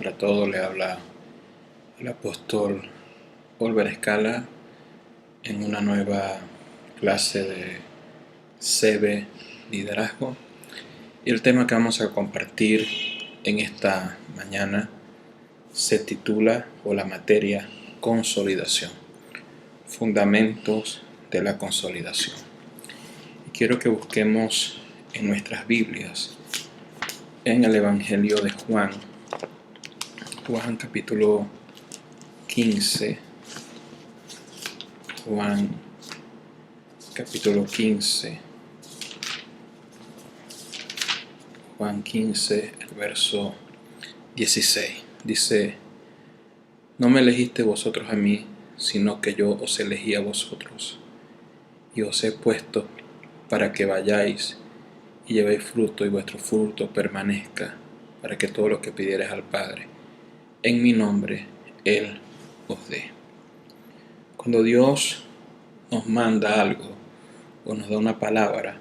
para todos. Le habla el apóstol Oliver Escala en una nueva clase de CB Liderazgo. Y el tema que vamos a compartir en esta mañana se titula, o la materia, consolidación. Fundamentos de la consolidación. Y quiero que busquemos en nuestras Biblias, en el Evangelio de Juan capítulo 15, Juan capítulo 15, Juan 15, el verso 16, dice: no me elegiste vosotros a mí, sino que yo os elegí a vosotros, y os he puesto para que vayáis y llevéis fruto, y vuestro fruto permanezca, para que todo lo que pidiereis al Padre en mi nombre, Él os dé. Cuando Dios nos manda algo o nos da una palabra,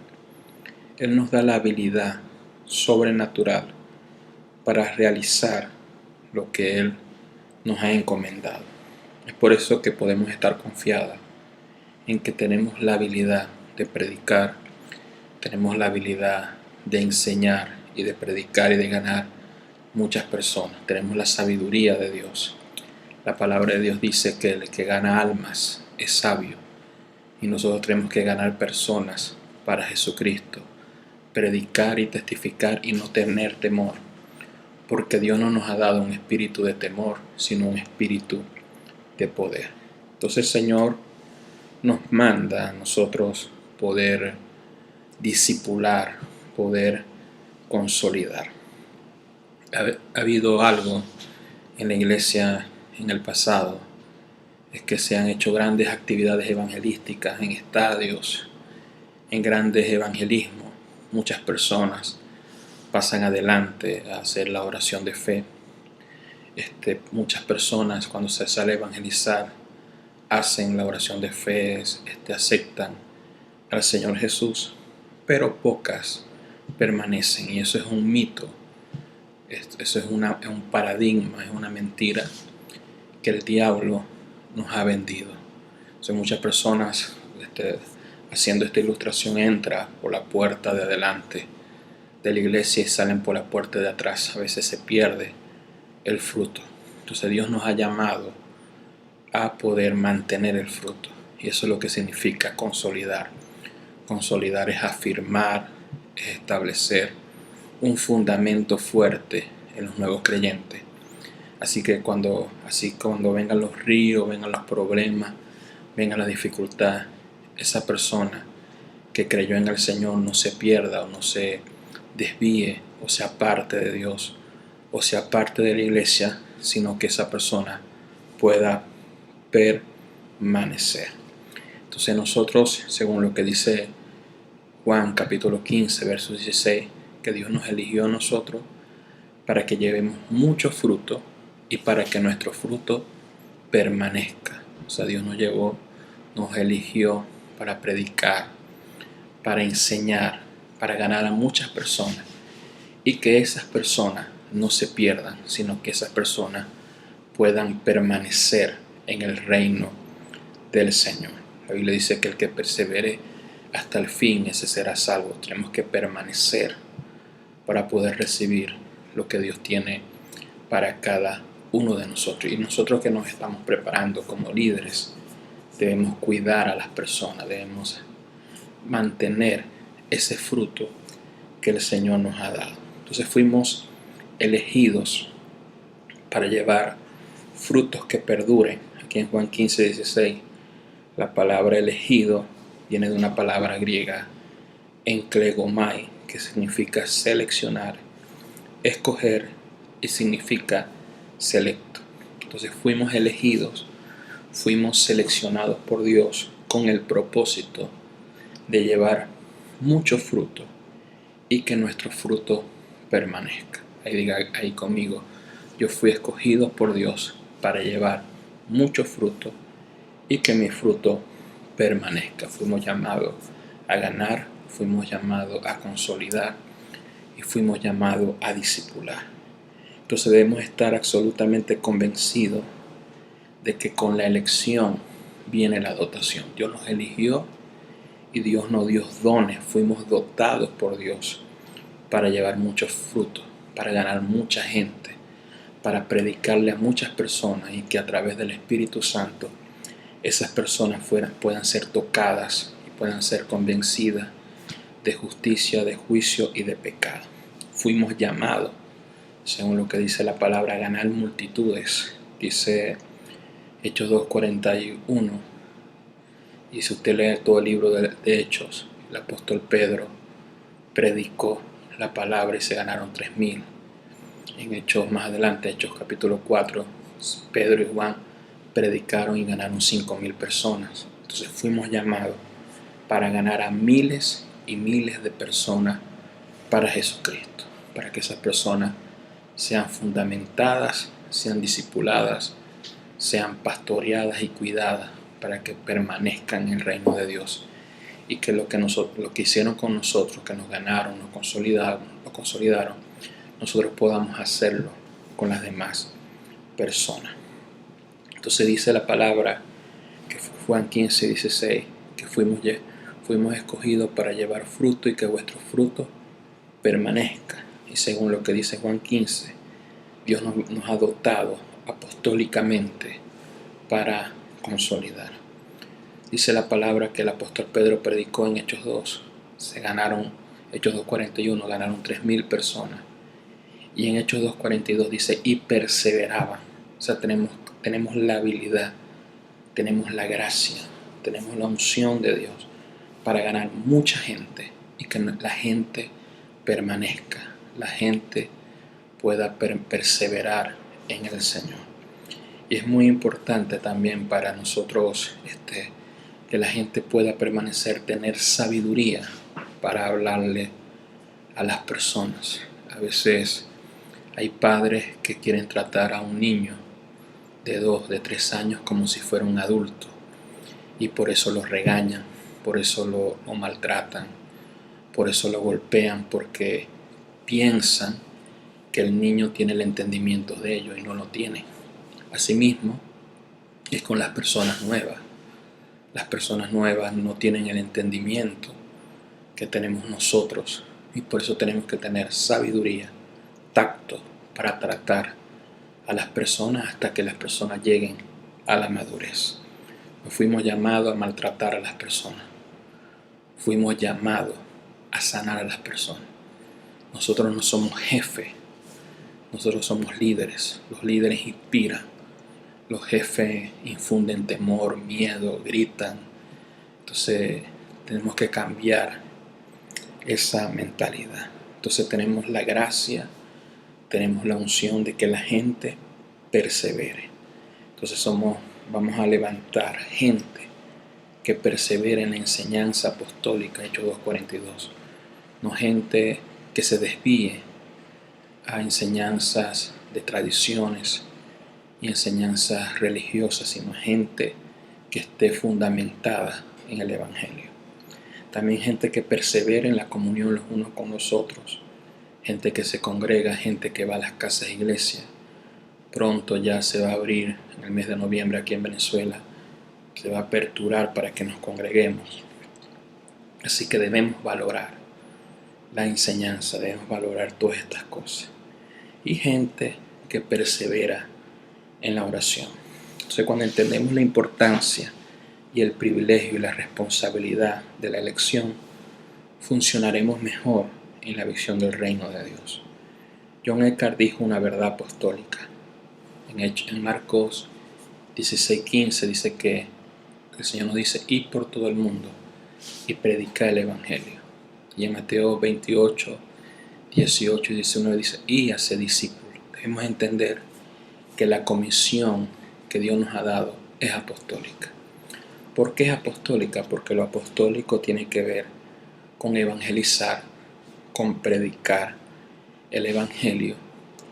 Él nos da la habilidad sobrenatural para realizar lo que Él nos ha encomendado. Es por eso que podemos estar confiados en que tenemos la habilidad de predicar, tenemos la habilidad de enseñar y de predicar y de ganar muchas personas. Tenemos la sabiduría de Dios. La palabra de Dios dice que el que gana almas es sabio, y nosotros tenemos que ganar personas para Jesucristo, predicar y testificar y no tener temor, porque Dios no nos ha dado un espíritu de temor, sino un espíritu de poder. Entonces el Señor nos manda a nosotros poder discipular, poder consolidar. Ha habido algo en la iglesia en el pasado, es que se han hecho grandes actividades evangelísticas en estadios, en grandes evangelismos. Muchas personas pasan adelante a hacer la oración de fe. Muchas personas, cuando se sale a evangelizar, hacen la oración de fe, aceptan al Señor Jesús, pero pocas permanecen, y eso es un mito. Eso es un paradigma, es una mentira que el diablo nos ha vendido. Muchas personas, haciendo esta ilustración, entran por la puerta de adelante de la iglesia y salen por la puerta de atrás. A veces se pierde el fruto. Entonces Dios nos ha llamado a poder mantener el fruto, y eso es lo que significa consolidar. Consolidar es afirmar, es establecer un fundamento fuerte en los nuevos creyentes. Así que cuando vengan los ríos, vengan los problemas, venga la dificultad, esa persona que creyó en el Señor no se pierda o no se desvíe o se aparte de Dios o se aparte de la iglesia, sino que esa persona pueda permanecer. Entonces nosotros, según lo que dice Juan capítulo 15, verso 16, que Dios nos eligió a nosotros para que llevemos mucho fruto y para que nuestro fruto permanezca. O sea, Dios nos eligió para predicar, para enseñar, para ganar a muchas personas, y que esas personas no se pierdan, sino que esas personas puedan permanecer en el reino del Señor. La Biblia dice que el que persevere hasta el fin, ese será salvo. Tenemos que permanecer para poder recibir lo que Dios tiene para cada uno de nosotros. Y nosotros que nos estamos preparando como líderes, debemos cuidar a las personas, debemos mantener ese fruto que el Señor nos ha dado. Entonces fuimos elegidos para llevar frutos que perduren. Aquí en Juan 15, 16, la palabra elegido viene de una palabra griega, enklegomai, que significa seleccionar, escoger, y significa selecto. Entonces fuimos elegidos, fuimos seleccionados por Dios con el propósito de llevar mucho fruto y que nuestro fruto permanezca. Ahí diga ahí conmigo: yo fui escogido por Dios para llevar mucho fruto y que mi fruto permanezca. Fuimos llamados a ganar, fuimos llamados a consolidar y fuimos llamados a discipular. Entonces debemos estar absolutamente convencidos de que con la elección viene la dotación. Dios nos eligió y Dios nos dio dones. Fuimos dotados por Dios para llevar muchos frutos, para ganar mucha gente, para predicarle a muchas personas y que a través del Espíritu Santo esas personas puedan ser tocadas y puedan ser convencidas de justicia, de juicio y de pecado. Fuimos llamados, según lo que dice la palabra, a ganar multitudes. Dice Hechos 2:41. Y si usted lee todo el libro de Hechos, el apóstol Pedro predicó la palabra y se ganaron 3,000. En Hechos más adelante, Hechos capítulo 4, Pedro y Juan predicaron y ganaron 5,000 personas. Entonces fuimos llamados para ganar a miles y miles de personas para Jesucristo, para que esas personas sean fundamentadas, sean discipuladas, sean pastoreadas y cuidadas para que permanezcan en el reino de Dios y que lo que hicieron con nosotros, que nos ganaron, nos consolidaron, nosotros podamos hacerlo con las demás personas. Entonces dice la palabra, que Juan 15:16, que fuimos escogidos para llevar fruto y que vuestro fruto permanezca. Y según lo que dice Juan 15, Dios nos ha dotado apostólicamente para consolidar. Dice la palabra que el apóstol Pedro predicó en Hechos 2. Hechos 2:41, ganaron 3,000 personas. Y en Hechos 2:42 dice, y perseveraban. O sea, tenemos la habilidad, tenemos la gracia, tenemos la unción de Dios para ganar mucha gente y que la gente permanezca, la gente pueda perseverar en el Señor. Y es muy importante también para nosotros que la gente pueda permanecer, tener sabiduría para hablarle a las personas. A veces hay padres que quieren tratar a un niño de 2, de 3 años como si fuera un adulto y por eso lo regañan, por eso lo maltratan, por eso lo golpean, porque piensan que el niño tiene el entendimiento de ellos y no lo tiene. Asimismo, es con las personas nuevas. Las personas nuevas no tienen el entendimiento que tenemos nosotros y por eso tenemos que tener sabiduría, tacto para tratar a las personas hasta que las personas lleguen a la madurez. No fuimos llamados a maltratar a las personas, fuimos llamados a sanar a las personas. Nosotros no somos jefes, nosotros somos líderes. Los líderes inspiran, los jefes infunden temor, miedo, gritan. Entonces tenemos que cambiar esa mentalidad. Entonces tenemos la gracia, tenemos la unción de que la gente persevere. Entonces vamos a levantar gente que persevere en la enseñanza apostólica, Hechos 2:42. No gente que se desvíe a enseñanzas de tradiciones y enseñanzas religiosas, sino gente que esté fundamentada en el Evangelio. También gente que persevere en la comunión los unos con los otros, gente que se congrega, gente que va a las casas de iglesia. Pronto ya se va a abrir, en el mes de noviembre aquí en Venezuela, se va a aperturar para que nos congreguemos. Así que debemos valorar la enseñanza, debemos valorar todas estas cosas. Y gente que persevera en la oración. Entonces, cuando entendemos la importancia y el privilegio y la responsabilidad de la elección, funcionaremos mejor en la visión del reino de Dios. John Eckhart dijo una verdad apostólica. En Marcos 16:15 dice que el Señor nos dice, id por todo el mundo y predicar el Evangelio. Y en Mateo 28:18 y 19 dice, y hacer discípulos. Debemos entender que la comisión que Dios nos ha dado es apostólica. ¿Por qué es apostólica? Porque lo apostólico tiene que ver con evangelizar, con predicar. El Evangelio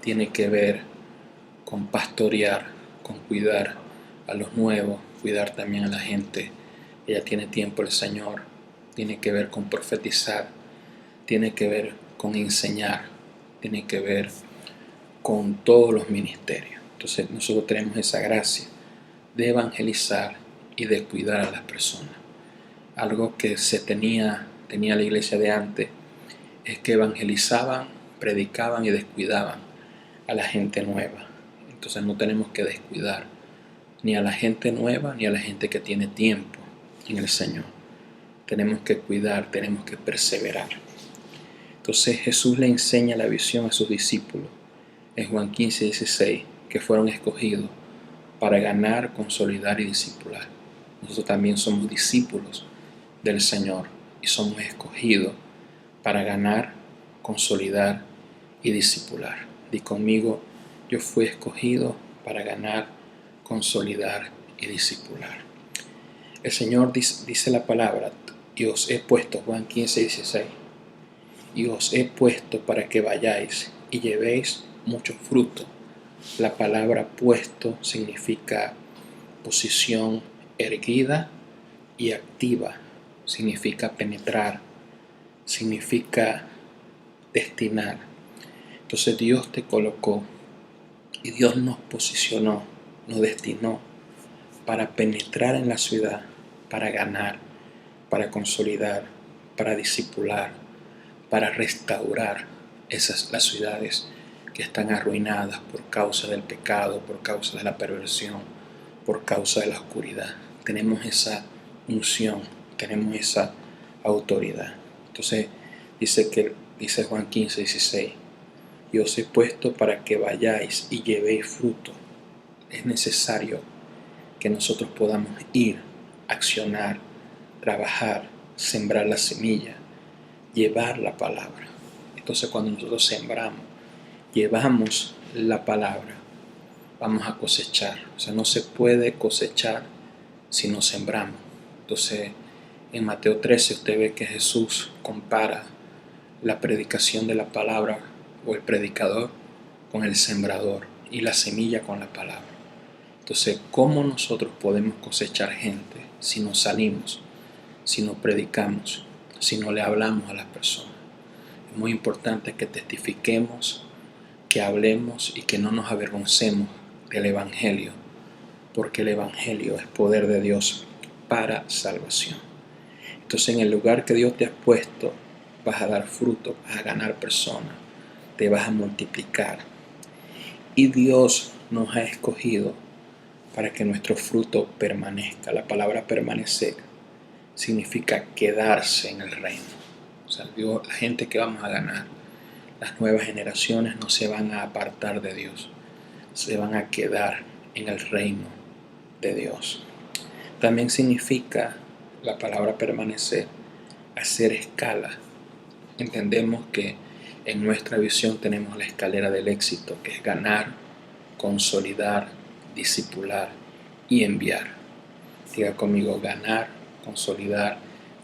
tiene que ver con pastorear, con cuidar a los nuevos, cuidar también a la gente que ya tiene tiempo el Señor. Tiene que ver con profetizar, tiene que ver con enseñar, tiene que ver con todos los ministerios. Entonces nosotros tenemos esa gracia de evangelizar y de cuidar a las personas. Algo que tenía la iglesia de antes es que evangelizaban, predicaban y descuidaban a la gente nueva. Entonces no tenemos que descuidar ni a la gente nueva ni a la gente que tiene tiempo en el Señor. Tenemos que cuidar, tenemos que perseverar. Entonces Jesús le enseña la visión a sus discípulos en Juan 15:16, que fueron escogidos para ganar, consolidar y discipular. Nosotros también somos discípulos del Señor y somos escogidos para ganar, consolidar y discipular. Di conmigo: yo fui escogido para ganar, consolidar y discipular. El Señor dice la palabra: y os he puesto, Juan 15:16, y os he puesto para que vayáis y llevéis mucho fruto. La palabra puesto significa posición erguida y activa, significa penetrar, significa destinar. Entonces Dios te colocó y Dios nos posicionó, nos destinó para penetrar en la ciudad, para ganar, para consolidar, para discipular, para restaurar las ciudades que están arruinadas por causa del pecado, por causa de la perversión, por causa de la oscuridad. Tenemos esa unción, tenemos esa autoridad. Entonces dice Juan 15:16, y os he puesto para que vayáis y llevéis fruto. Es necesario que nosotros podamos ir, accionar, trabajar, sembrar la semilla, llevar la palabra. Entonces cuando nosotros sembramos, llevamos la palabra, vamos a cosechar. O sea, no se puede cosechar si no sembramos. Entonces en Mateo 13 usted ve que Jesús compara la predicación de la palabra o el predicador con el sembrador y la semilla con la palabra. Entonces, ¿cómo nosotros podemos cosechar gente si no salimos, si no predicamos, si no le hablamos a las personas? Es muy importante que testifiquemos, que hablemos y que no nos avergoncemos del Evangelio, porque el Evangelio es poder de Dios para salvación. Entonces, en el lugar que Dios te ha puesto, vas a dar fruto, vas a ganar personas, te vas a multiplicar. Y Dios nos ha escogido para que nuestro fruto permanezca. La palabra permanecer significa quedarse en el reino. O sea, la gente que vamos a ganar, las nuevas generaciones no se van a apartar de Dios, se van a quedar en el reino de Dios. También significa la palabra permanecer, hacer escala. Entendemos que en nuestra visión tenemos la escalera del éxito, que es ganar, consolidar, discipular y enviar. Diga conmigo: ganar, consolidar,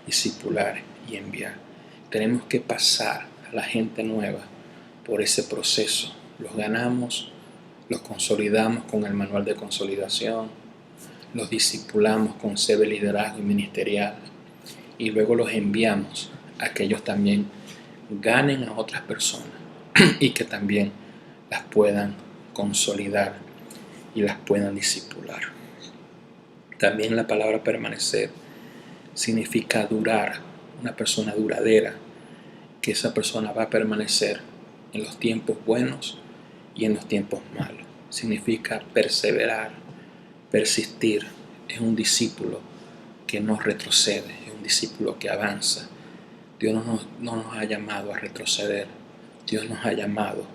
discipular y enviar. Tenemos que pasar a la gente nueva por ese proceso. Los ganamos, los consolidamos con el manual de consolidación, los discipulamos con CV liderazgo y ministerial, y luego los enviamos a que ellos también ganen a otras personas y que también las puedan consolidar y las puedan discipular. También la palabra permanecer significa durar, una persona duradera, que esa persona va a permanecer en los tiempos buenos y en los tiempos malos. Significa perseverar, persistir. Es un discípulo que no retrocede, es un discípulo que avanza. Dios no nos ha llamado a retroceder, Dios nos ha llamado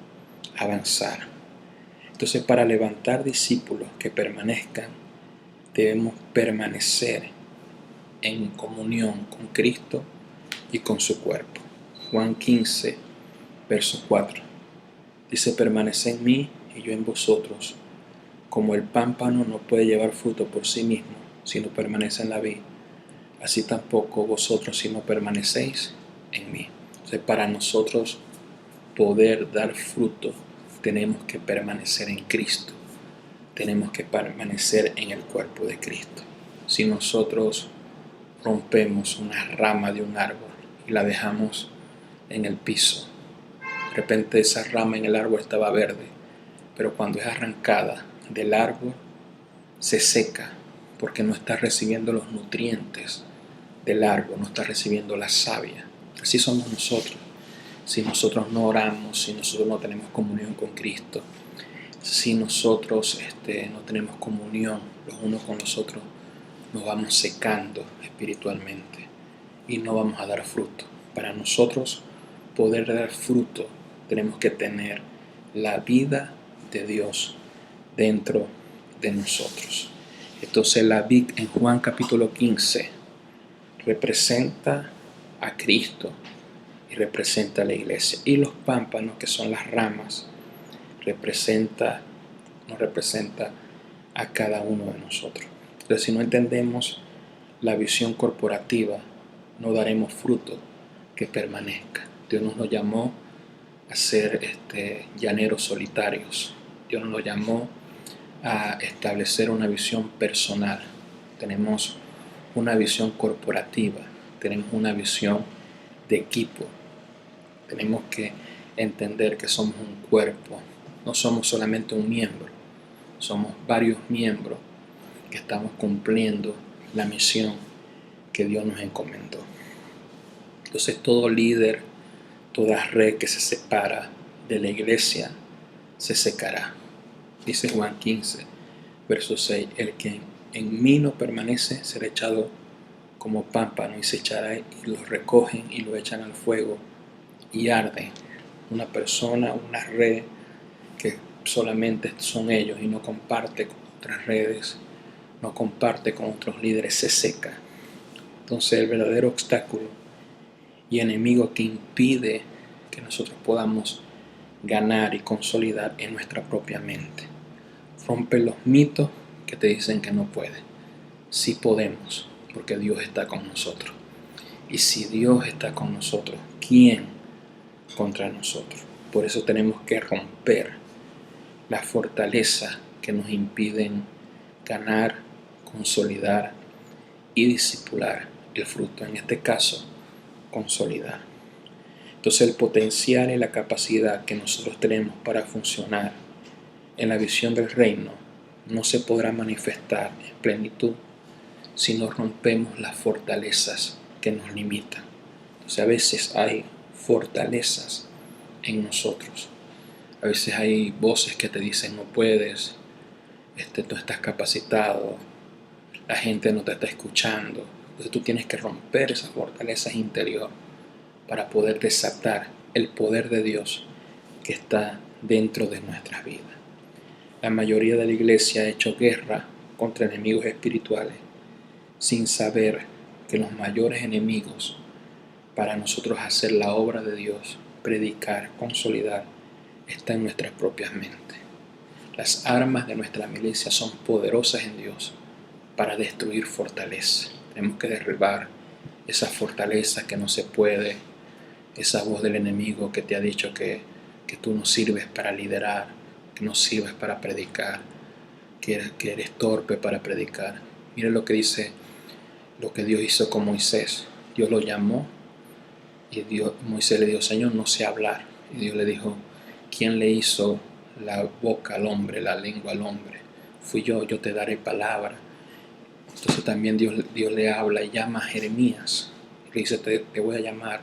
a avanzar. Entonces, para levantar discípulos que permanezcan, debemos permanecer en comunión con Cristo y con su cuerpo. Juan 15, verso 4. Dice: permaneced en mí y yo en vosotros. Como el pámpano no puede llevar fruto por sí mismo si no permanece en la vid, así tampoco vosotros si no permanecéis en mí. Entonces, para nosotros poder dar fruto, tenemos que permanecer en Cristo. Tenemos que permanecer en el cuerpo de Cristo. Si nosotros rompemos una rama de un árbol y la dejamos en el piso, de repente esa rama en el árbol estaba verde, pero cuando es arrancada del árbol, se seca porque no está recibiendo los nutrientes del árbol, no está recibiendo la savia. Así somos nosotros. Si nosotros no oramos, si nosotros no tenemos comunión con Cristo, si nosotros no tenemos comunión los unos con los otros, nos vamos secando espiritualmente y no vamos a dar fruto. Para nosotros poder dar fruto, tenemos que tener la vida de Dios dentro de nosotros. Entonces la vid en Juan capítulo 15 representa a Cristo y representa a la iglesia. Y los pámpanos, que son las ramas, nos representa a cada uno de nosotros. Entonces, si no entendemos la visión corporativa, no daremos fruto que permanezca. Dios nos llamó a ser llaneros solitarios. Dios nos llamó a establecer una visión personal. Tenemos una visión corporativa, tenemos una visión de equipo. Tenemos que entender que somos un cuerpo, no somos solamente un miembro, somos varios miembros que estamos cumpliendo la misión que Dios nos encomendó. Entonces todo líder, toda red que se separa de la iglesia se secará. Dice Juan 15, verso 6, el que en mí no permanece será echado como pámpano y se echará, y lo recogen y lo echan al fuego y arde. Una persona, una red que solamente son ellos y no comparte con otras redes, no comparte con otros líderes, se seca. Entonces el verdadero obstáculo y enemigo que impide que nosotros podamos ganar y consolidar en nuestra propia mente. Rompe los mitos que te dicen que no puedes. Sí podemos, porque Dios está con nosotros. Y si Dios está con nosotros, ¿quién contra nosotros? Por eso tenemos que romper las fortalezas que nos impiden ganar, consolidar y discipular el fruto. En este caso, consolidar. Entonces el potencial y la capacidad que nosotros tenemos para funcionar en la visión del reino no se podrá manifestar en plenitud si no rompemos las fortalezas que nos limitan. Entonces a veces hay fortalezas en nosotros. A veces hay voces que te dicen no puedes, no estás capacitado, la gente no te está escuchando. Entonces tú tienes que romper esas fortalezas interiores para poder desatar el poder de Dios que está dentro de nuestras vidas. La mayoría de la iglesia ha hecho guerra contra enemigos espirituales sin saber que los mayores enemigos para nosotros hacer la obra de Dios, predicar, consolidar, está en nuestras propias mentes. Las armas de nuestra milicia son poderosas en Dios para destruir fortalezas. Tenemos que derribar esa fortaleza que no se puede, esa voz del enemigo que te ha dicho que tú no sirves para liderar, que no sirves para predicar, que eres torpe para predicar. Mire lo que dice, lo que Dios hizo con Moisés. Dios lo llamó y Moisés le dijo, Señor, no sé hablar. Y Dios le dijo, ¿quién le hizo la boca al hombre, la lengua al hombre? Fui yo te daré palabra. Entonces también Dios le habla y llama a Jeremías. Le dice, te voy a llamar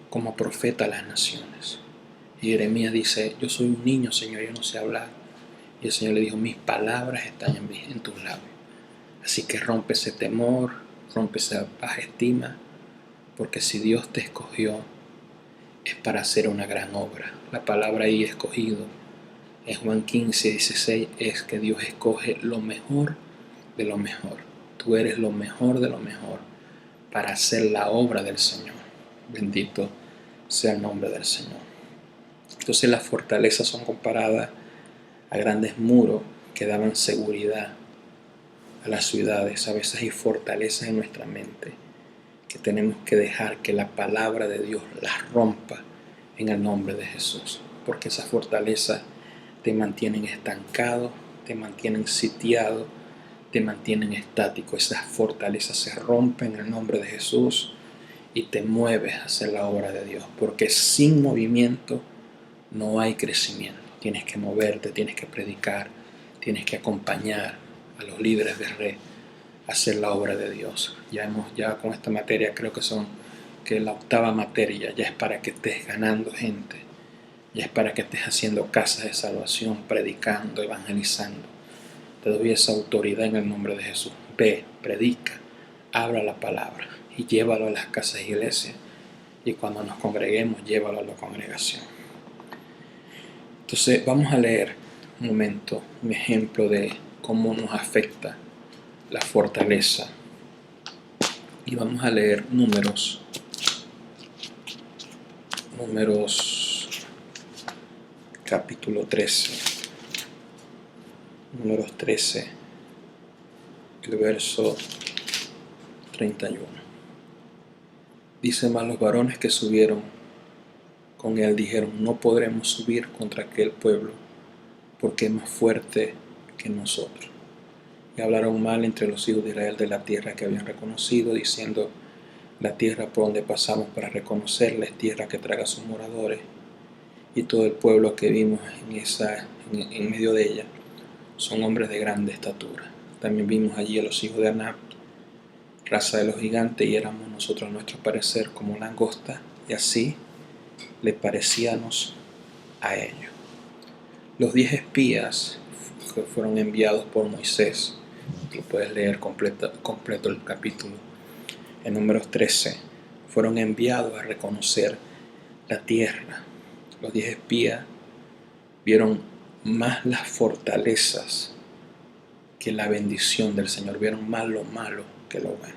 como profeta a las naciones. Y Jeremías dice, yo soy un niño, Señor, yo no sé hablar. Y el Señor le dijo, mis palabras están en tus labios. Así que rompe ese temor, rompe esa baja estima, porque si Dios te escogió, es para hacer una gran obra. La palabra ahí escogido en Juan 15, 16 es que Dios escoge lo mejor de lo mejor. Tú eres lo mejor de lo mejor para hacer la obra del Señor. Bendito sea el nombre del Señor. Entonces las fortalezas son comparadas a grandes muros que daban seguridad a las ciudades. A veces hay fortalezas en nuestra mente que tenemos que dejar que la palabra de Dios las rompa en el nombre de Jesús, porque esas fortalezas te mantienen estancado, te mantienen sitiado, te mantienen estático. Esas fortalezas se rompen en el nombre de Jesús y te mueves a hacer la obra de Dios, porque sin movimiento no hay crecimiento. tienes que moverte, tienes que predicar, tienes que acompañar a los líderes de red a hacer la obra de Dios. Ya con esta materia creo que la octava materia ya es para que estés ganando gente, ya es para que estés haciendo casas de salvación, predicando, evangelizando. Te doy esa autoridad en el nombre de Jesús. Ve, predica, habla la palabra y llévalo a las casas de iglesia. Y cuando nos congreguemos, llévalo a la congregación. Entonces vamos a leer un momento, un ejemplo de cómo nos afecta la fortaleza. Y vamos a leer Números capítulo 13. Números 13, el verso 31. Dice: mas los varones que subieron con él dijeron: no podremos subir contra aquel pueblo, porque es más fuerte que nosotros. Y hablaron mal entre los hijos de Israel de la tierra que habían reconocido, diciendo: la tierra por donde pasamos para reconocerla es tierra que traga a sus moradores, y todo el pueblo que vimos en medio de ella son hombres de grande estatura. También vimos allí a los hijos de Anak, raza de los gigantes, y éramos nosotros a nuestro parecer como langosta, y así le parecíamos a ellos. Los 10 espías que fueron enviados por Moisés, lo puedes leer completo el capítulo, en Números 13, fueron enviados a reconocer la tierra. Los 10 espías vieron más las fortalezas que la bendición del Señor, vieron más lo malo que lo bueno.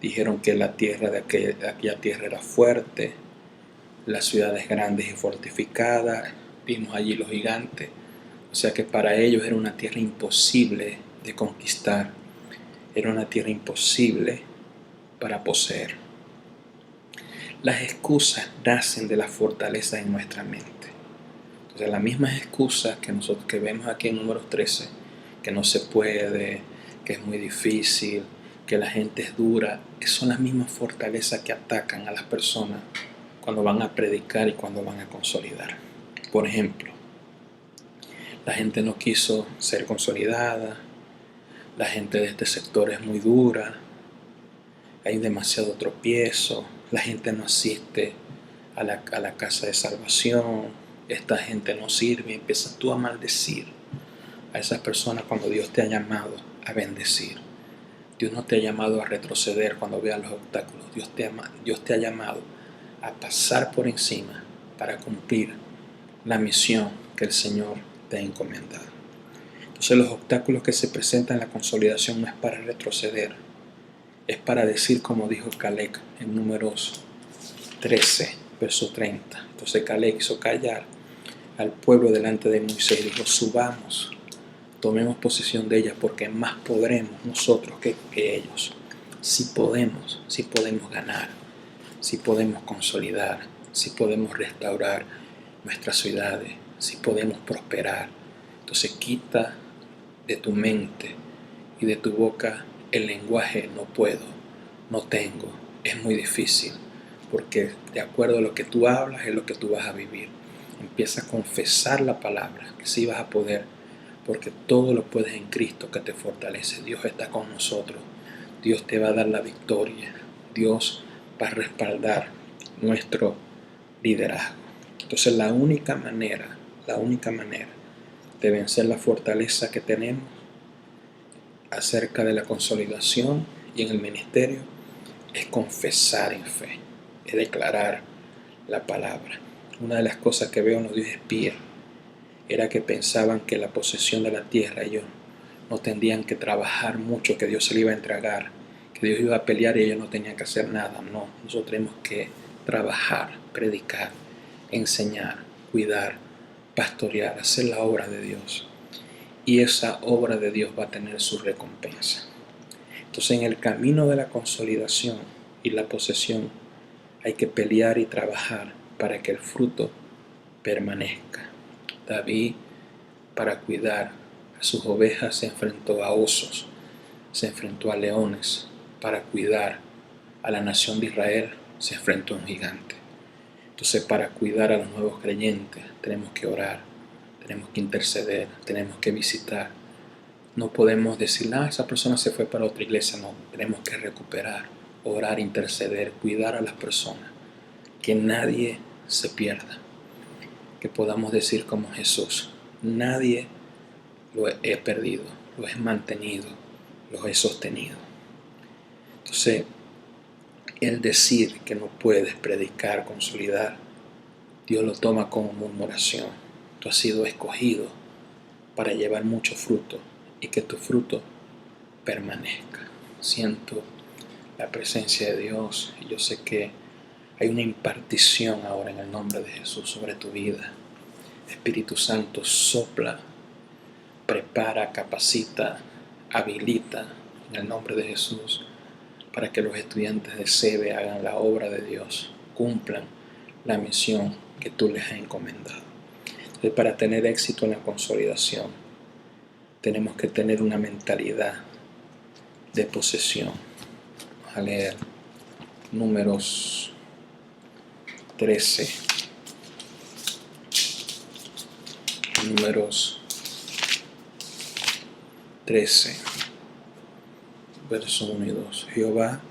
Dijeron que la tierra de aquella tierra era fuerte, las ciudades grandes y fortificadas, vimos allí los gigantes, o sea que para ellos era una tierra imposible de conquistar, era una tierra imposible para poseer. Las excusas nacen de la fortaleza en nuestra mente. Entonces las mismas excusas que nosotros que vemos aquí en Números 13, que no se puede, que es muy difícil, que la gente es dura, son las mismas fortalezas que atacan a las personas cuando van a predicar y cuando van a consolidar. Por ejemplo, la gente no quiso ser consolidada, la gente de este sector es muy dura, hay demasiado tropiezo, la gente no asiste a la casa de salvación, esta gente no sirve, y empiezas tú a maldecir a esas personas cuando Dios te ha llamado a bendecir. Dios no te ha llamado a retroceder cuando veas los obstáculos. Dios te ha llamado a pasar por encima para cumplir la misión que el Señor te ha encomendado. Entonces los obstáculos que se presentan en la consolidación no es para retroceder, es para decir como dijo Caleb en Números 13, verso 30. Entonces Caleb hizo callar al pueblo delante de Moisés y dijo: subamos, tomemos posesión de ella, porque más podremos nosotros que ellos. Si podemos ganar, si podemos consolidar, si podemos restaurar nuestras ciudades, si podemos prosperar. Entonces quita de tu mente y de tu boca el lenguaje no puedo, no tengo, es muy difícil, porque de acuerdo a lo que tú hablas es lo que tú vas a vivir. Empieza a confesar la palabra, que sí vas a poder, porque todo lo puedes en Cristo que te fortalece. Dios está con nosotros, Dios te va a dar la victoria, Dios va a respaldar nuestro liderazgo. Entonces la única manera de vencer la fortaleza que tenemos acerca de la consolidación y en el ministerio es confesar en fe, es declarar la palabra. Una de las cosas que veo en los 10 espías era que pensaban que la posesión de la tierra ellos no tendrían que trabajar mucho, que Dios se le iba a entregar, que Dios iba a pelear y ellos no tenían que hacer nada. No, nosotros tenemos que trabajar, predicar, enseñar, cuidar, pastorear, hacer la obra de Dios. Y esa obra de Dios va a tener su recompensa. Entonces en el camino de la consolidación y la posesión hay que pelear y trabajar para que el fruto permanezca. David, para cuidar a sus ovejas, se enfrentó a osos, se enfrentó a leones. Para cuidar a la nación de Israel, se enfrentó a un gigante. Entonces para cuidar a los nuevos creyentes tenemos que orar, tenemos que interceder, tenemos que visitar. No podemos decir, esa persona se fue para otra iglesia. No, tenemos que recuperar, orar, interceder, cuidar a las personas, que nadie se pierda, que podamos decir como Jesús, nadie lo he perdido, lo he mantenido, lo he sostenido. Entonces, el decir que no puedes predicar, consolidar, Dios lo toma como murmuración. Tú has sido escogido para llevar mucho fruto y que tu fruto permanezca. Siento la presencia de Dios y yo sé que hay una impartición ahora en el nombre de Jesús sobre tu vida. Espíritu Santo sopla, prepara, capacita, habilita en el nombre de Jesús para que los estudiantes de SEBE hagan la obra de Dios, cumplan la misión que tú les has encomendado. Entonces, para tener éxito en la consolidación, tenemos que tener una mentalidad de posesión. Vamos a leer Números 13. Números 13, versos 1 y 2. Jehová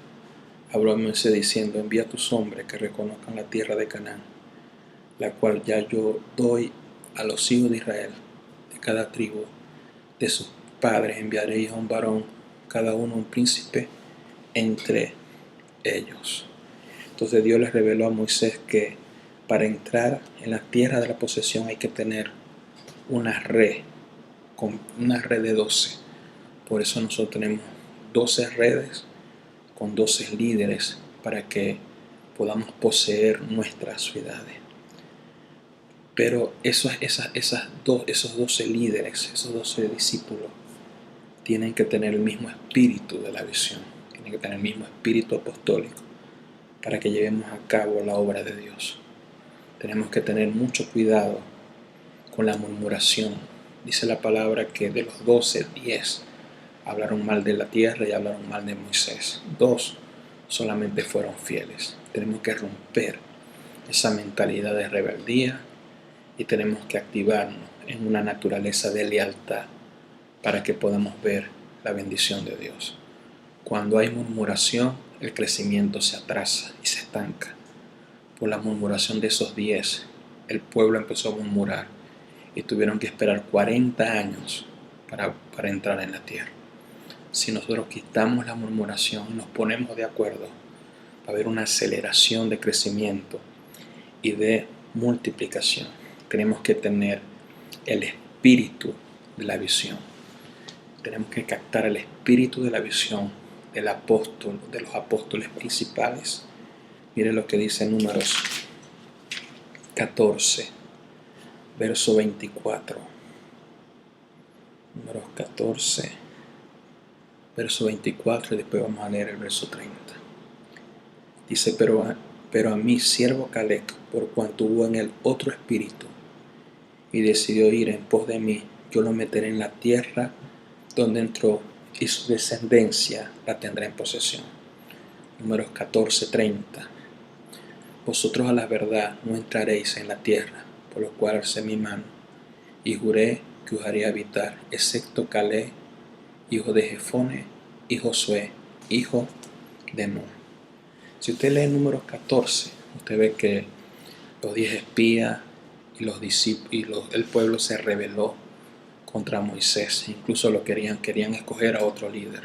habló a Moisés diciendo: envía a tus hombres que reconozcan la tierra de Canaán, la cual ya yo doy a los hijos de Israel. De cada tribu de sus padres enviaréis a un varón, cada uno un príncipe entre ellos. Entonces Dios les reveló a Moisés que para entrar en la tierra de la posesión hay que tener una red de 12. Por eso nosotros tenemos 12 redes con 12 líderes para que podamos poseer nuestras ciudades. Pero esos 12 líderes, esos 12 discípulos, tienen que tener el mismo espíritu de la visión, tienen que tener el mismo espíritu apostólico para que llevemos a cabo la obra de Dios. Tenemos que tener mucho cuidado con la murmuración. Dice la palabra que de los 12, 10 hablaron mal de la tierra y hablaron mal de Moisés. 2 solamente fueron fieles. Tenemos que romper esa mentalidad de rebeldía y tenemos que activarnos en una naturaleza de lealtad para que podamos ver la bendición de Dios. Cuando hay murmuración, el crecimiento se atrasa y se estanca. Por la murmuración de esos 10, el pueblo empezó a murmurar y tuvieron que esperar 40 años para entrar en la tierra. Si nosotros quitamos la murmuración y nos ponemos de acuerdo, va a haber una aceleración de crecimiento y de multiplicación. Tenemos que tener el espíritu de la visión. Tenemos que captar el espíritu de la visión del apóstol, de los apóstoles principales. Mire lo que dice Números 14, verso 24. Números 14, verso 24 y después vamos a leer el verso 30. Dice: pero a mí, siervo Caleb, por cuanto hubo en él otro espíritu y decidió ir en pos de mí, yo lo meteré en la tierra donde entró y su descendencia la tendrá en posesión. Números 14, 30. Vosotros a la verdad no entraréis en la tierra, por lo cual alcé mi mano y juré que os haría habitar, excepto Caleb, hijo de Jefone, y Josué, hijo de Nun. Si usted lee Números 14, usted ve que los 10 espías y los discípulos, el pueblo se rebeló contra Moisés. Incluso querían escoger a otro líder.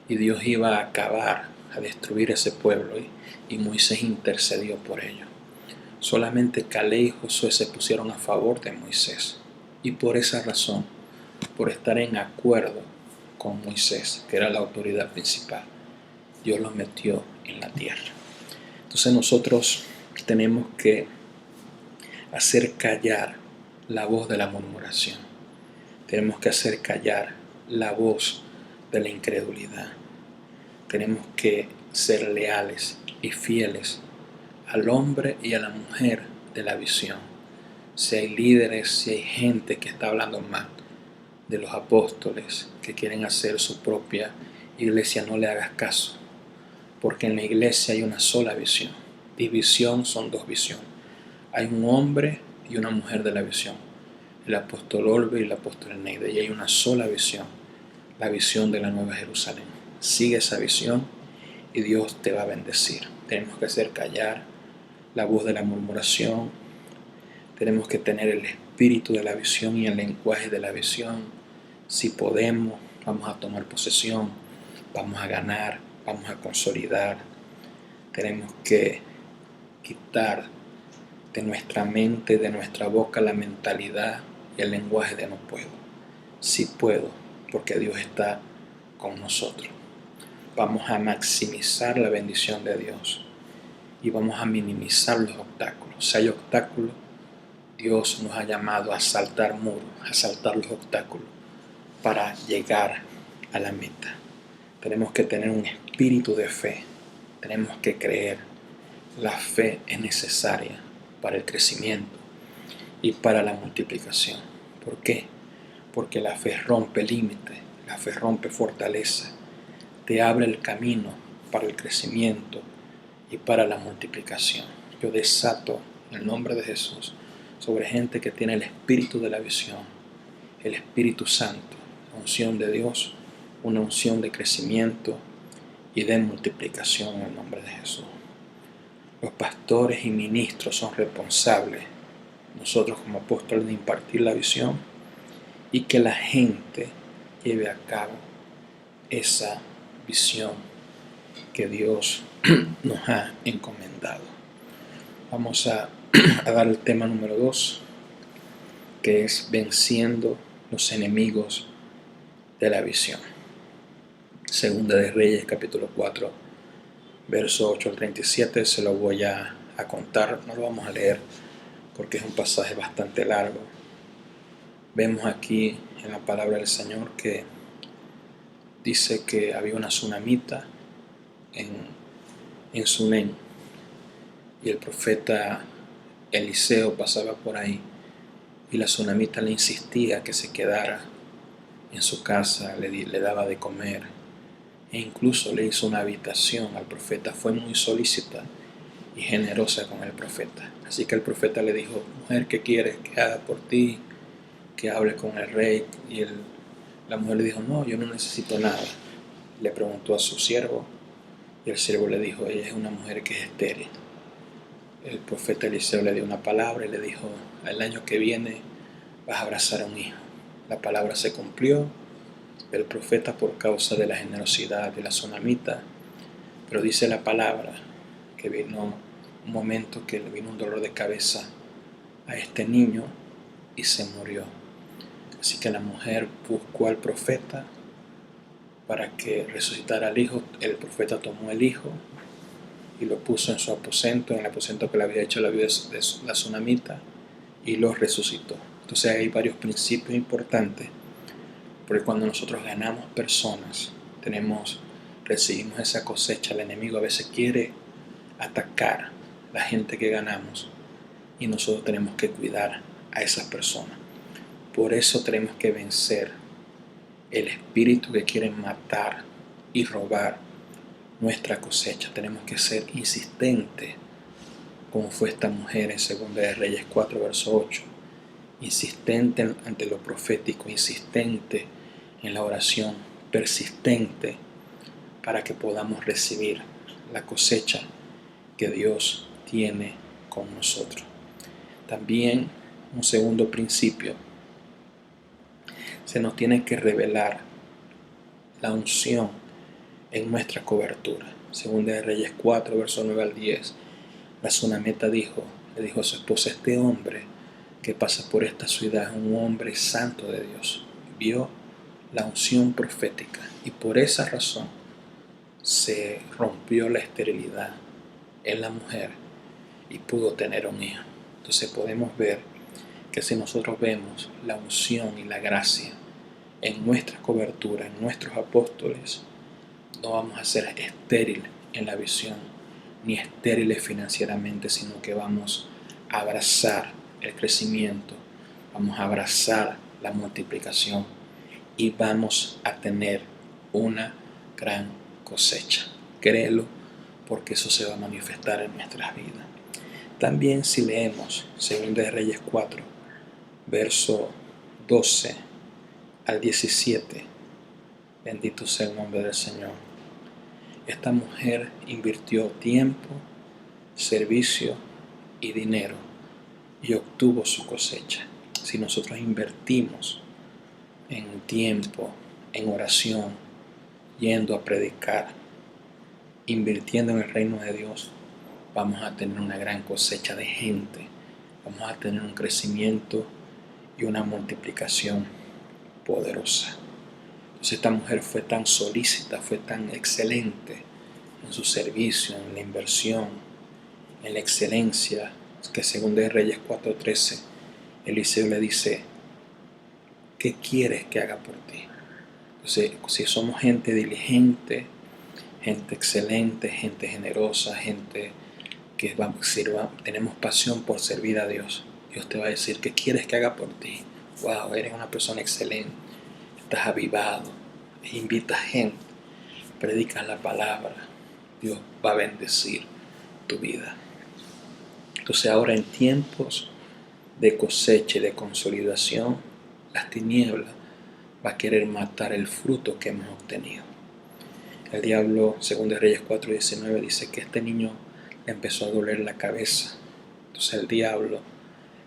Y Dios iba a acabar, a destruir ese pueblo. Y Moisés intercedió por ellos. Solamente Caleb y Josué se pusieron a favor de Moisés. Y por esa razón, por estar en acuerdo con Moisés, que era la autoridad principal, Dios los metió en la tierra. Entonces nosotros tenemos que hacer callar la voz de la murmuración. Tenemos que hacer callar la voz de la incredulidad. Tenemos que ser leales y fieles al hombre y a la mujer de la visión. Si hay líderes, si hay gente que está hablando mal de los apóstoles, que quieren hacer su propia iglesia, no le hagas caso. Porque en la iglesia hay una sola visión. Y visión son 2 visiones. Hay un hombre y una mujer de la visión. el apóstol Olver y el apóstol Eneide. Y hay una sola visión, la visión de la Nueva Jerusalén. Sigue esa visión y Dios te va a bendecir. Tenemos que hacer callar la voz de la murmuración. Tenemos que tener el espíritu de la visión y el lenguaje de la visión. Si podemos, vamos a tomar posesión, vamos a ganar, vamos a consolidar. Tenemos que quitar de nuestra mente, de nuestra boca, la mentalidad y el lenguaje de no puedo. Sí puedo, porque Dios está con nosotros. Vamos a maximizar la bendición de Dios y vamos a minimizar los obstáculos. Si hay obstáculos, Dios nos ha llamado a saltar muros, a saltar los obstáculos para llegar a la meta. Tenemos que tener un espíritu de fe. Tenemos que creer. La fe es necesaria para el crecimiento y para la multiplicación. ¿Por qué? Porque la fe rompe límites, la fe rompe fortaleza, te abre el camino para el crecimiento y para la multiplicación. Yo desato en el nombre de Jesús sobre gente que tiene el espíritu de la visión, el Espíritu Santo, la unción de Dios, una unción de crecimiento y de multiplicación en el nombre de Jesús. Los pastores y ministros son responsables, nosotros como apóstoles, de impartir la visión y que la gente lleve a cabo esa visión que Dios nos ha encomendado. Vamos a dar el tema número 2, que es venciendo los enemigos de la visión. Segunda de Reyes, capítulo 4, verso 8 al 37, se lo voy a contar, no lo vamos a leer porque es un pasaje bastante largo. Vemos aquí en la palabra del Señor que dice que había una tsunamita en Sunem y el profeta Eliseo pasaba por ahí y la tsunamita le insistía que se quedara en su casa, le daba de comer e incluso le hizo una habitación al profeta. Fue muy solícita y generosa con el profeta. Así que el profeta le dijo: mujer, ¿qué quieres que haga por ti? Que hable con el rey. Y la mujer le dijo: no, yo no necesito nada. Le preguntó a su siervo y el siervo le dijo: ella es una mujer que es estéril. El profeta Eliseo le dio una palabra y le dijo: el año que viene vas a abrazar a un hijo. La palabra se cumplió. El profeta, por causa de la generosidad de la tsunamita, pero dice la palabra que vino un momento que le vino un dolor de cabeza a este niño y se murió. Así que la mujer buscó al profeta para que resucitara al hijo. El profeta tomó el hijo y lo puso en su aposento, en el aposento que le había hecho la vida de la tsunamita, y lo resucitó. Entonces hay varios principios importantes, porque cuando nosotros ganamos personas, recibimos esa cosecha. El enemigo a veces quiere atacar la gente que ganamos y nosotros tenemos que cuidar a esas personas. Por eso tenemos que vencer el espíritu que quiere matar y robar nuestra cosecha. Tenemos que ser insistentes, como fue esta mujer en 2 de Reyes 4, verso 8. Insistente ante lo profético, insistente en la oración, persistente, para que podamos recibir la cosecha que Dios tiene con nosotros. También un segundo principio: se nos tiene que revelar la unción en nuestra cobertura. 2 de Reyes 4, verso 9 al 10. La tsunamita le dijo a su esposa: este hombre que pasa por esta ciudad es un hombre santo de Dios. Vio la unción profética y por esa razón se rompió la esterilidad en la mujer y pudo tener un hijo. Entonces podemos ver que si nosotros vemos la unción y la gracia en nuestra cobertura, en nuestros apóstoles, no vamos a ser estériles en la visión ni estériles financieramente, sino que vamos a abrazar el crecimiento, vamos a abrazar la multiplicación y vamos a tener una gran cosecha. Créelo, porque eso se va a manifestar en nuestras vidas. También si leemos 2 de Reyes 4, verso 12 al 17. Bendito sea el nombre del Señor. Esta mujer invirtió tiempo, servicio y dinero y obtuvo su cosecha. Si nosotros invertimos en tiempo, en oración, yendo a predicar, invirtiendo en el reino de Dios, vamos a tener una gran cosecha de gente. Vamos a tener un crecimiento y una multiplicación poderosa. Entonces esta mujer fue tan solícita, fue tan excelente en su servicio, en la inversión, en la excelencia, que según de Reyes 4:13, Eliseo le dice: ¿qué quieres que haga por ti? Entonces, si somos gente diligente, gente excelente, gente generosa, gente que tenemos pasión por servir a Dios, Dios te va a decir: ¿qué quieres que haga por ti? Wow, eres una persona excelente, estás avivado, invitas gente, predicas la palabra, Dios va a bendecir tu vida. Entonces ahora, en tiempos de cosecha y de consolidación, las tinieblas va a querer matar el fruto que hemos obtenido. El diablo, según de Reyes 4:19, dice que este niño le empezó a doler la cabeza. Entonces el diablo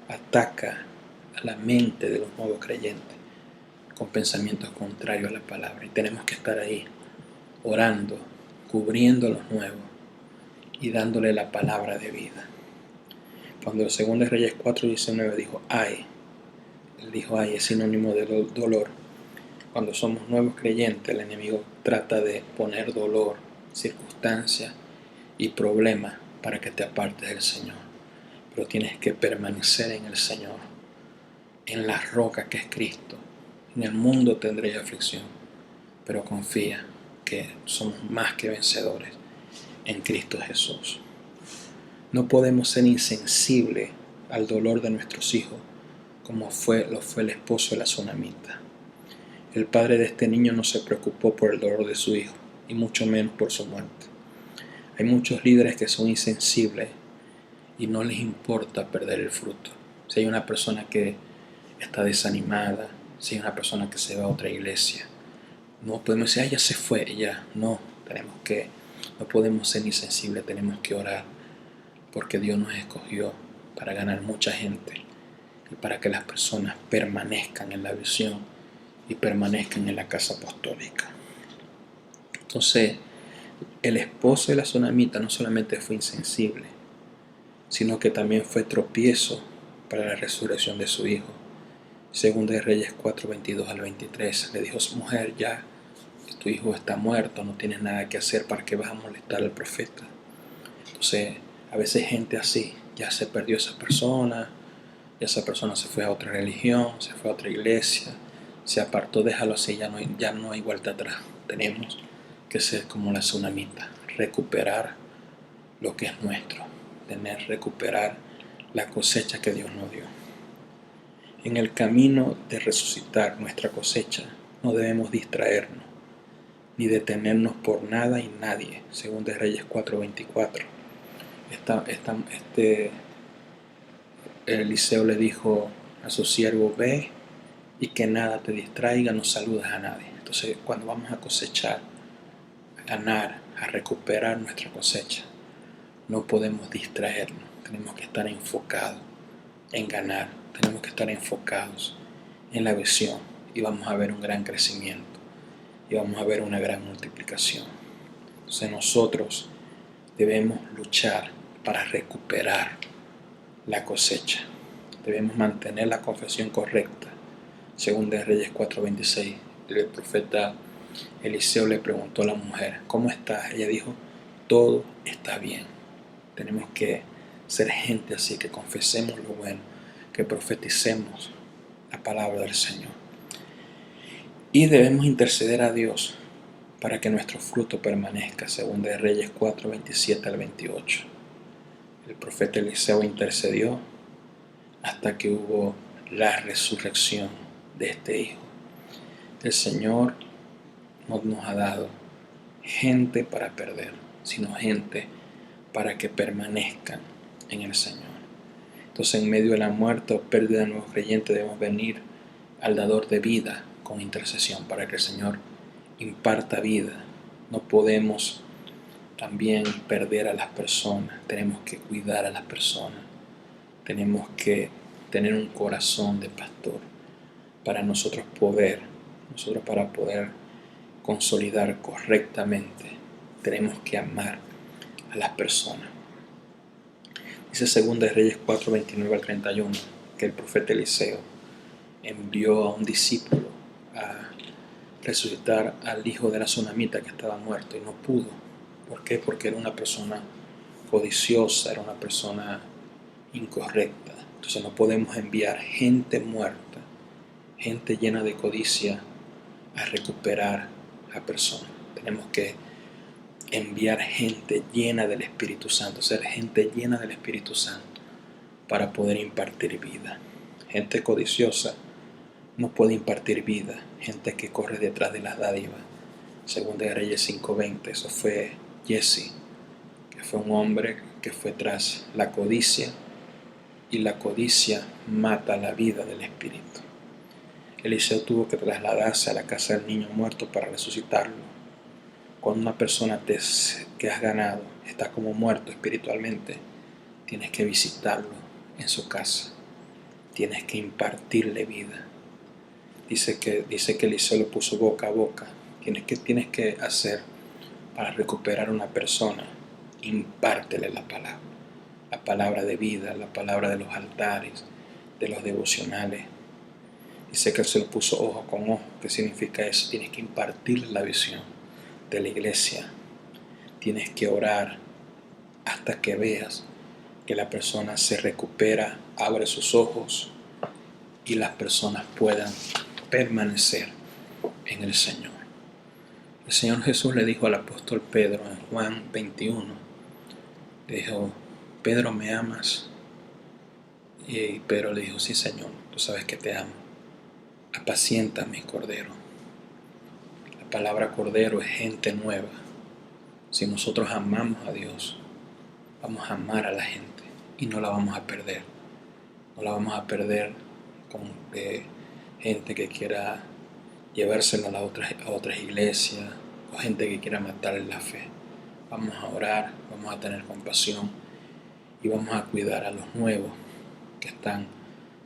ataca a la mente de los nuevos creyentes con pensamientos contrarios a la palabra. Y tenemos que estar ahí, orando, cubriendo a los nuevos y dándole la palabra de vida. Cuando el segundo de Reyes 4:19 dijo ay, él dijo ay es sinónimo de dolor. Cuando somos nuevos creyentes, el enemigo trata de poner dolor, circunstancias y problemas para que te apartes del Señor. Pero tienes que permanecer en el Señor, en la roca que es Cristo. En el mundo tendréis aflicción, pero confía que somos más que vencedores en Cristo Jesús. No podemos ser insensibles al dolor de nuestros hijos, como lo fue el esposo de la tsunamita. El padre de este niño no se preocupó por el dolor de su hijo, y mucho menos por su muerte. Hay muchos líderes que son insensibles y no les importa perder el fruto. Si hay una persona que está desanimada, si hay una persona que se va a otra iglesia, no podemos decir, ya se fue, ya. No podemos ser insensibles, tenemos que orar, porque Dios nos escogió para ganar mucha gente y para que las personas permanezcan en la visión y permanezcan en la casa apostólica. Entonces, el esposo de la tsunamita no solamente fue insensible, sino que también fue tropiezo para la resurrección de su hijo. Según de Reyes 4:22 al 23, le dijo: mujer, ya tu hijo está muerto, no tienes nada que hacer, ¿para qué vas a molestar al profeta? Entonces, a veces gente así, ya se perdió esa persona, ya esa persona se fue a otra religión, se fue a otra iglesia, se apartó, déjalo así, ya no hay vuelta atrás. Tenemos que ser como la tsunamita, recuperar lo que es nuestro, recuperar la cosecha que Dios nos dio. En el camino de resucitar nuestra cosecha, no debemos distraernos, ni detenernos por nada y nadie, según de Reyes 4:24. Eliseo le dijo a su siervo: ve y que nada te distraiga, no saludas a nadie. Entonces, cuando vamos a cosechar, a ganar, a recuperar nuestra cosecha, no podemos distraernos, tenemos que estar enfocados en ganar, tenemos que estar enfocados en la visión, y vamos a ver un gran crecimiento y vamos a ver una gran multiplicación. Entonces nosotros debemos luchar para recuperar la cosecha. Debemos mantener la confesión correcta. Según de Reyes 4:26, el profeta Eliseo le preguntó a la mujer: ¿cómo estás? Ella dijo: todo está bien. Tenemos que ser gente así, que confesemos lo bueno, que profeticemos la palabra del Señor. Y debemos interceder a Dios para que nuestro fruto permanezca, según de Reyes 4:27 al 28. El profeta Eliseo intercedió hasta que hubo la resurrección de este hijo. El Señor no nos ha dado gente para perder, sino gente para que permanezcan en el Señor. Entonces, en medio de la muerte o pérdida de nuevos creyentes, debemos venir al dador de vida con intercesión para que el Señor imparta vida. No podemos también perder a las personas, tenemos que cuidar a las personas, tenemos que tener un corazón de pastor para nosotros para poder consolidar correctamente, tenemos que amar a las personas. Dice 2 Reyes 4, 29 al 31, que el profeta Eliseo envió a un discípulo a resucitar al hijo de la tsunamita que estaba muerto y no pudo. ¿Por qué? Porque era una persona codiciosa, era una persona incorrecta. Entonces no podemos enviar gente muerta, gente llena de codicia, a recuperar a personas. Tenemos que enviar gente llena del Espíritu Santo, ser gente llena del Espíritu Santo para poder impartir vida. Gente codiciosa no puede impartir vida, gente que corre detrás de las dádivas. 2 Reyes 5:20, eso fue Jesse, que fue un hombre que fue tras la codicia, y la codicia mata la vida del Espíritu. Eliseo tuvo que trasladarse a la casa del niño muerto para resucitarlo. Cuando una persona que has ganado está como muerto espiritualmente, tienes que visitarlo en su casa, tienes que impartirle vida. Dice que Eliseo lo puso boca a boca. ¿Qué tienes que hacer para recuperar a una persona? Impártele la palabra de vida, la palabra de los altares, de los devocionales. Dice que él se lo puso ojo con ojo. ¿Qué significa eso? Tienes que impartirle la visión de la iglesia. Tienes que orar hasta que veas que la persona se recupera, abre sus ojos y las personas puedan permanecer en el Señor. El Señor Jesús le dijo al apóstol Pedro en Juan 21, le dijo: Pedro, ¿me amas? Y Pedro le dijo: sí, Señor, tú sabes que te amo. Apacienta mis corderos. La palabra cordero es gente nueva. Si nosotros amamos a Dios, vamos a amar a la gente y no la vamos a perder. No la vamos a perder con gente que quiera llevárselo a otras iglesias, o gente que quiera matarle la fe. Vamos a orar, vamos a tener compasión y vamos a cuidar a los nuevos que están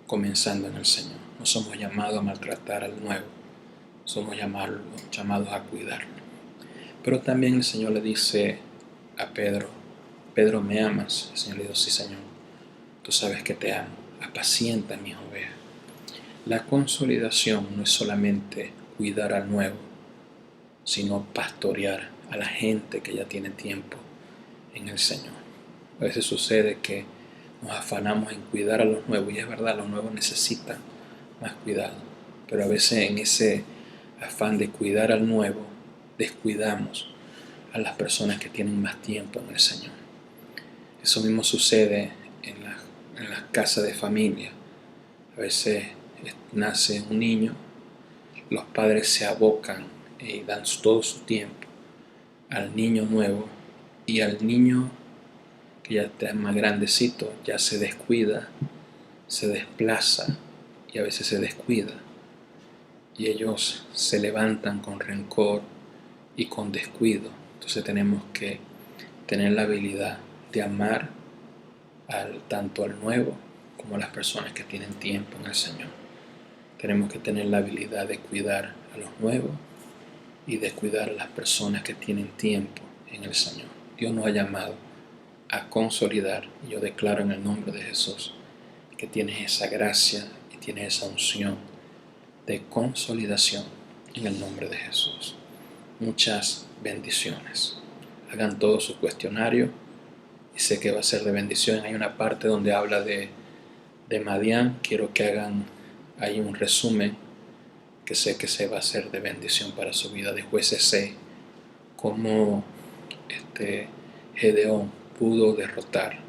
comenzando en el Señor. No somos llamados a maltratar al nuevo, somos llamados a cuidarlo. Pero también el Señor le dice a Pedro: Pedro, ¿me amas? El Señor le dijo: sí, Señor, tú sabes que te amo, apacienta mis ovejas. La consolidación no es solamente cuidar al nuevo, sino pastorear a la gente que ya tiene tiempo en el Señor. A veces sucede que nos afanamos en cuidar a los nuevos, y es verdad, los nuevos necesitan más cuidado, pero a veces en ese afán de cuidar al nuevo, descuidamos a las personas que tienen más tiempo en el Señor. Eso mismo sucede en las casas de familia. A veces nace un niño, los padres se abocan y dan todo su tiempo al niño nuevo, y al niño que ya está más grandecito ya se descuida, se desplaza y a veces se descuida, y ellos se levantan con rencor y con descuido. Entonces tenemos que tener la habilidad de amar tanto al nuevo como a las personas que tienen tiempo en el Señor. Tenemos que tener la habilidad de cuidar a los nuevos y de cuidar a las personas que tienen tiempo en el Señor. Dios nos ha llamado a consolidar, y yo declaro en el nombre de Jesús que tienes esa gracia y tienes esa unción de consolidación en el nombre de Jesús. Muchas bendiciones. Hagan todo su cuestionario y sé que va a ser de bendición. Hay una parte donde habla de Madián. Quiero que hagan ahí un resumen, que sé que se va a hacer de bendición para su vida. De Jueces 6, cómo Gedeón pudo derrotar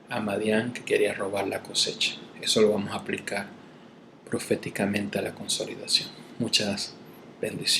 a Madián, que quería robar la cosecha. Eso lo vamos a aplicar proféticamente a la consolidación. Muchas bendiciones.